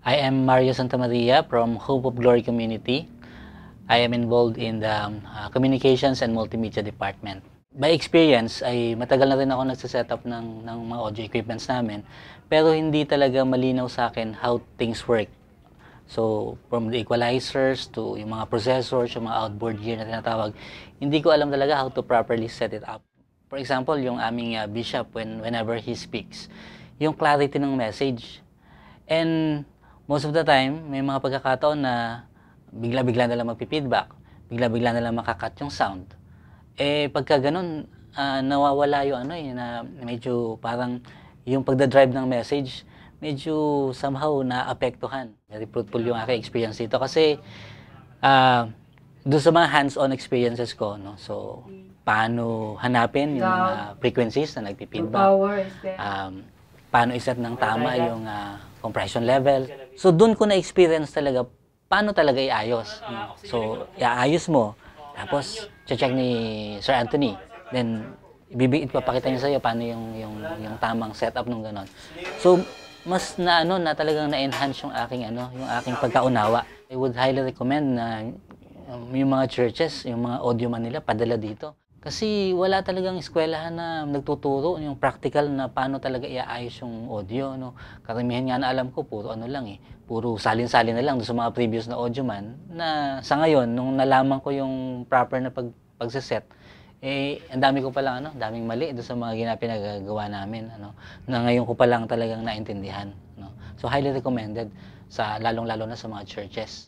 I am Mario Santamaria from Hope of Glory Community. I am involved in the Communications and Multimedia Department. By experience, ay matagal na rin ako nagsiset-up ng mga audio equipments namin, pero hindi talaga malinaw sa akin how things work. So, from the equalizers to yung mga processors, yung mga outboard gear na tinatawag, hindi ko alam talaga how to properly set it up. For example, yung aming bishop, whenever he speaks, yung clarity ng message. And most of the time, may mga pagkakataon na bigla-bigla na lang magpi-feedback, bigla-bigla na lang makakat yung sound. Pagka ganun, nawawala yung na medyo parang yung pagdadrive ng message, medyo somehow naapektuhan. Very fruitful yung aking experience dito kasi doon sa mga hands-on experiences ko, no? So, paano hanapin yung mga frequencies na nagpi-feedback, paano iset ng tama yung compression level. So, doon ko na-experience talaga paano talaga iayos. No? So, iaayos mo, tapos check ni Sir Anthony, then ipapakita niya sa iyo paano yung tamang setup ng ganon. So, mas na talagang na-enhance yung aking pagkaunawa. I would highly recommend na yung mga churches, yung mga audio man nila padala dito. Kasi wala talagang eskwelahan na nagtuturo yung practical na paano talaga iaayos yung audio, no. Karamihan nga na alam ko puro puro salin-salin na lang doon sa mga previous na audio man na sa ngayon nung nalaman ko yung proper na pagse-set, ang dami ko palang daming mali doon sa mga pinagagawa namin, na ngayon ko pa lang talagang naintindihan, no. So highly recommended sa lalong-lalo na sa mga churches.